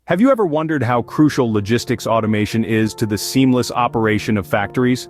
Have you ever wondered how crucial logistics automation is to the seamless operation of factories?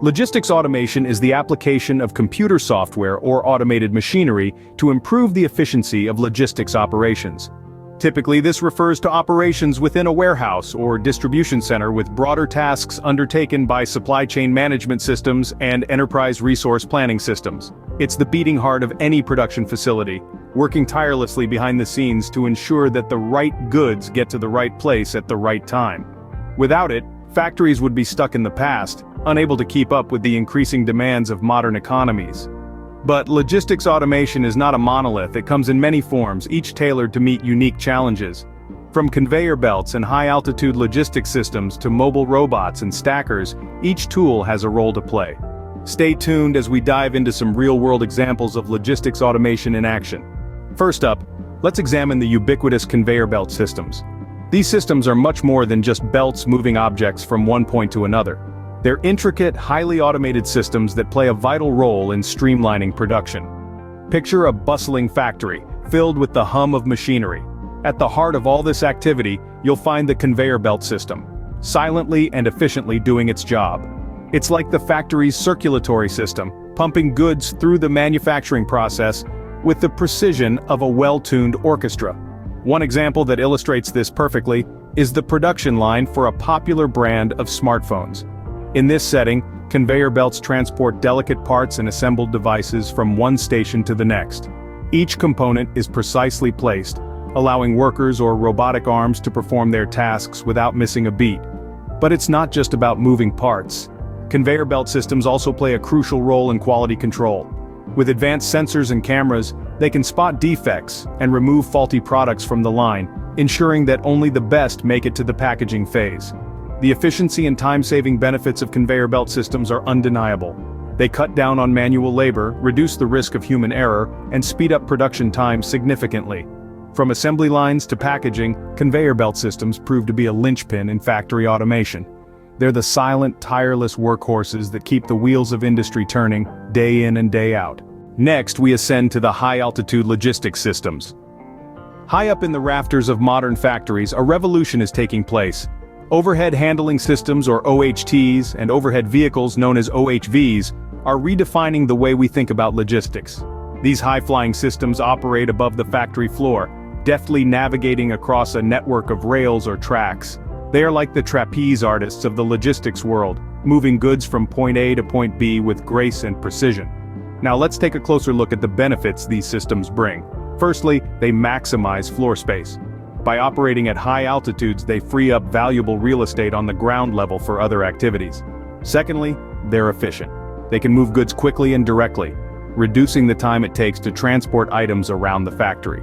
Logistics automation is the application of computer software or automated machinery to improve the efficiency of logistics operations. Typically, this refers to operations within a warehouse or distribution center with broader tasks undertaken by supply chain management systems and enterprise resource planning systems. It's the beating heart of any production facility, working tirelessly behind the scenes to ensure that the right goods get to the right place at the right time. Without it, factories would be stuck in the past, unable to keep up with the increasing demands of modern economies. But logistics automation is not a monolith. It comes in many forms, each tailored to meet unique challenges. From conveyor belts and high-altitude logistics systems to mobile robots and stackers, each tool has a role to play. Stay tuned as we dive into some real-world examples of logistics automation in action. First up, let's examine the ubiquitous conveyor belt systems. These systems are much more than just belts moving objects from one point to another. They're intricate, highly automated systems that play a vital role in streamlining production. Picture a bustling factory, filled with the hum of machinery. At the heart of all this activity, you'll find the conveyor belt system, silently and efficiently doing its job. It's like the factory's circulatory system, pumping goods through the manufacturing process with the precision of a well-tuned orchestra. One example that illustrates this perfectly is the production line for a popular brand of smartphones. In this setting, conveyor belts transport delicate parts and assembled devices from one station to the next. Each component is precisely placed, allowing workers or robotic arms to perform their tasks without missing a beat. But it's not just about moving parts. Conveyor belt systems also play a crucial role in quality control. With advanced sensors and cameras, they can spot defects and remove faulty products from the line, ensuring that only the best make it to the packaging phase. The efficiency and time-saving benefits of conveyor belt systems are undeniable. They cut down on manual labor, reduce the risk of human error, and speed up production time significantly. From assembly lines to packaging, conveyor belt systems prove to be a linchpin in factory automation. They're the silent, tireless workhorses that keep the wheels of industry turning, day in and day out. Next, we ascend to the high-altitude logistics systems. High up in the rafters of modern factories, a revolution is taking place. Overhead handling systems, or OHTs, and overhead vehicles known as OHVs, are redefining the way we think about logistics. These high-flying systems operate above the factory floor, deftly navigating across a network of rails or tracks. They are like the trapeze artists of the logistics world, moving goods from point A to point B with grace and precision. Now let's take a closer look at the benefits these systems bring. Firstly, they maximize floor space. By operating at high altitudes, they free up valuable real estate on the ground level for other activities. Secondly, they're efficient. They can move goods quickly and directly, reducing the time it takes to transport items around the factory.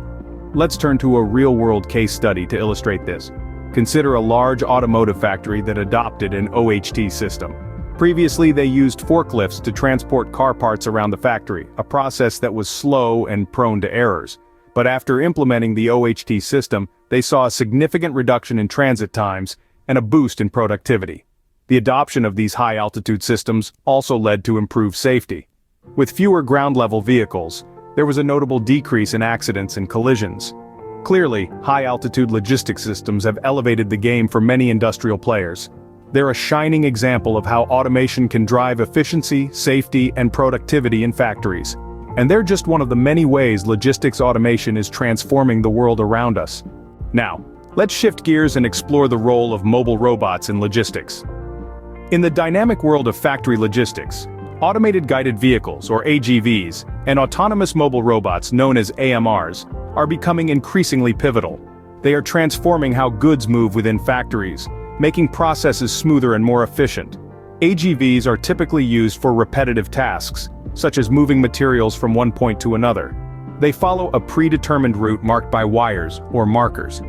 Let's turn to a real-world case study to illustrate this. Consider a large automotive factory that adopted an OHT system. Previously, they used forklifts to transport car parts around the factory, a process that was slow and prone to errors. But after implementing the OHT system, they saw a significant reduction in transit times and a boost in productivity. The adoption of these high-altitude systems also led to improved safety. With fewer ground-level vehicles, there was a notable decrease in accidents and collisions. Clearly, high-altitude logistics systems have elevated the game for many industrial players. They're a shining example of how automation can drive efficiency, safety, and productivity in factories. And they're just one of the many ways logistics automation is transforming the world around us. Now, let's shift gears and explore the role of mobile robots in logistics. In the dynamic world of factory logistics, automated guided vehicles, or AGVs, and autonomous mobile robots known as AMRs, are becoming increasingly pivotal. They are transforming how goods move within factories, making processes smoother and more efficient. AGVs are typically used for repetitive tasks, such as moving materials from one point to another. They follow a predetermined route marked by wires, or markers.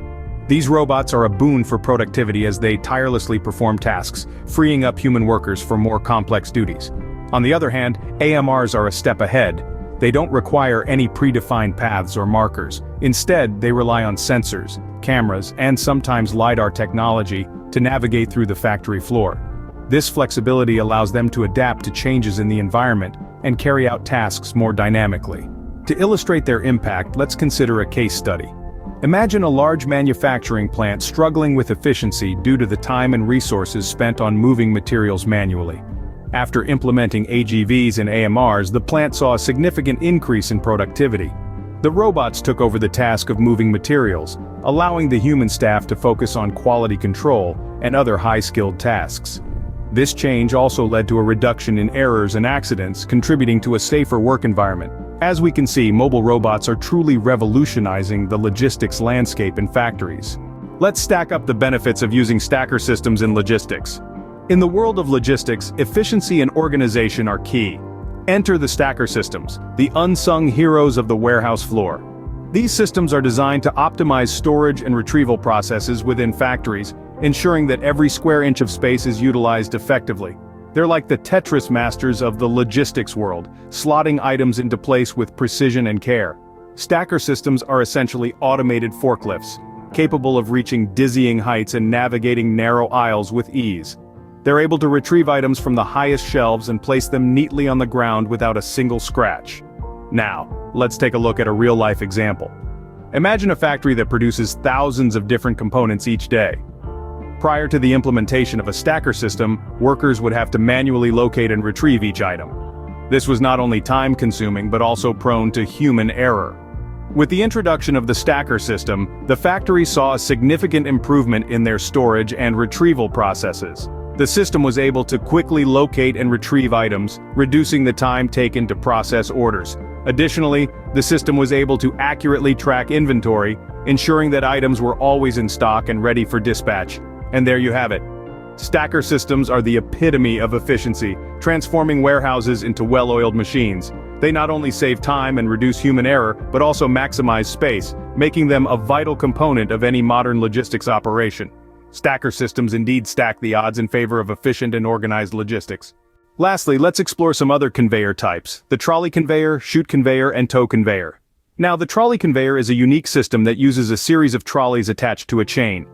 These robots are a boon for productivity as they tirelessly perform tasks, freeing up human workers for more complex duties. On the other hand, AMRs are a step ahead. They don't require any predefined paths or markers. Instead, they rely on sensors, cameras, and sometimes LiDAR technology to navigate through the factory floor. This flexibility allows them to adapt to changes in the environment and carry out tasks more dynamically. To illustrate their impact, let's consider a case study. Imagine a large manufacturing plant struggling with efficiency due to the time and resources spent on moving materials manually. After implementing AGVs and AMRs, the plant saw a significant increase in productivity. The robots took over the task of moving materials, allowing the human staff to focus on quality control and other high-skilled tasks. This change also led to a reduction in errors and accidents, contributing to a safer work environment. As we can see, mobile robots are truly revolutionizing the logistics landscape in factories. Let's stack up the benefits of using stacker systems in logistics. In the world of logistics, efficiency and organization are key. Enter the stacker systems, the unsung heroes of the warehouse floor. These systems are designed to optimize storage and retrieval processes within factories, ensuring that every square inch of space is utilized effectively. They're like the Tetris masters of the logistics world, slotting items into place with precision and care. Stacker systems are essentially automated forklifts, capable of reaching dizzying heights and navigating narrow aisles with ease. They're able to retrieve items from the highest shelves and place them neatly on the ground without a single scratch. Now, let's take a look at a real-life example. Imagine a factory that produces thousands of different components each day. Prior to the implementation of a stacker system, workers would have to manually locate and retrieve each item. This was not only time-consuming but also prone to human error. With the introduction of the stacker system, the factory saw a significant improvement in their storage and retrieval processes. The system was able to quickly locate and retrieve items, reducing the time taken to process orders. Additionally, the system was able to accurately track inventory, ensuring that items were always in stock and ready for dispatch. And there you have it. Stacker systems are the epitome of efficiency, transforming warehouses into well-oiled machines. They not only save time and reduce human error, but also maximize space, making them a vital component of any modern logistics operation. Stacker systems indeed stack the odds in favor of efficient and organized logistics. Lastly, let's explore some other conveyor types: the trolley conveyor, chute conveyor, and tow conveyor. Now, the trolley conveyor is a unique system that uses a series of trolleys attached to a chain.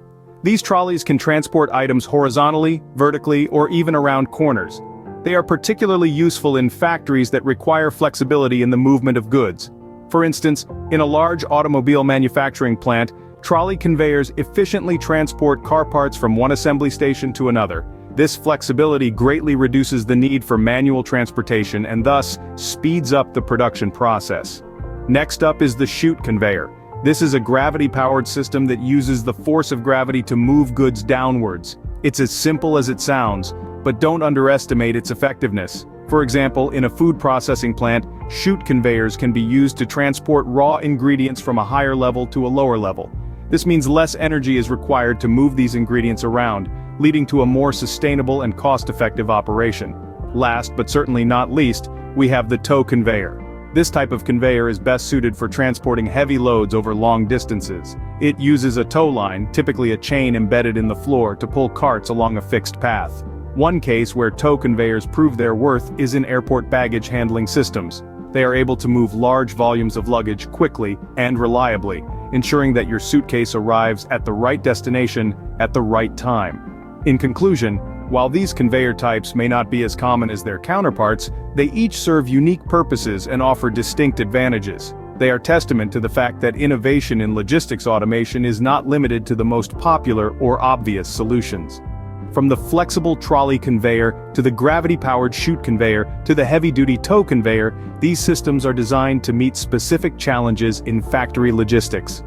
These trolleys can transport items horizontally, vertically, or even around corners. They are particularly useful in factories that require flexibility in the movement of goods. For instance, in a large automobile manufacturing plant, trolley conveyors efficiently transport car parts from one assembly station to another. This flexibility greatly reduces the need for manual transportation and thus speeds up the production process. Next up is the chute conveyor. This is a gravity-powered system that uses the force of gravity to move goods downwards. It's as simple as it sounds, but don't underestimate its effectiveness. For example, in a food processing plant, chute conveyors can be used to transport raw ingredients from a higher level to a lower level. This means less energy is required to move these ingredients around, leading to a more sustainable and cost-effective operation. Last but certainly not least, we have the tow conveyor. This type of conveyor is best suited for transporting heavy loads over long distances. It uses a tow line, typically a chain embedded in the floor, to pull carts along a fixed path. One case where tow conveyors prove their worth is in airport baggage handling systems. They are able to move large volumes of luggage quickly and reliably, ensuring that your suitcase arrives at the right destination at the right time. In conclusion, while these conveyor types may not be as common as their counterparts, they each serve unique purposes and offer distinct advantages. They are testament to the fact that innovation in logistics automation is not limited to the most popular or obvious solutions. From the flexible trolley conveyor to the gravity-powered chute conveyor to the heavy-duty tow conveyor, these systems are designed to meet specific challenges in factory logistics.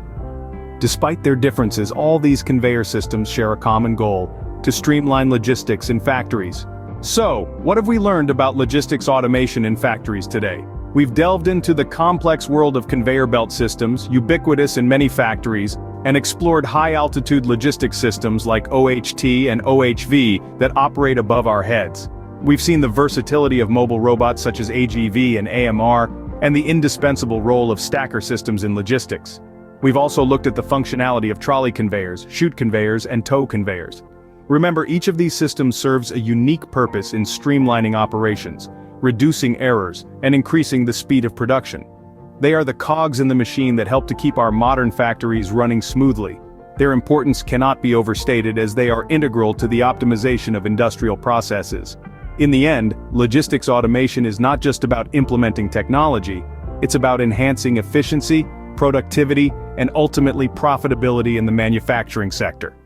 Despite their differences, all these conveyor systems share a common goal: to streamline logistics in factories. So, what have we learned about logistics automation in factories today? We've delved into the complex world of conveyor belt systems, ubiquitous in many factories, and explored high-altitude logistics systems like OHT and OHV that operate above our heads. We've seen the versatility of mobile robots such as AGV and AMR, and the indispensable role of stacker systems in logistics. We've also looked at the functionality of trolley conveyors, chute conveyors, and tow conveyors. Remember, each of these systems serves a unique purpose in streamlining operations, reducing errors, and increasing the speed of production. They are the cogs in the machine that help to keep our modern factories running smoothly. Their importance cannot be overstated as they are integral to the optimization of industrial processes. In the end, logistics automation is not just about implementing technology, it's about enhancing efficiency, productivity, and ultimately profitability in the manufacturing sector.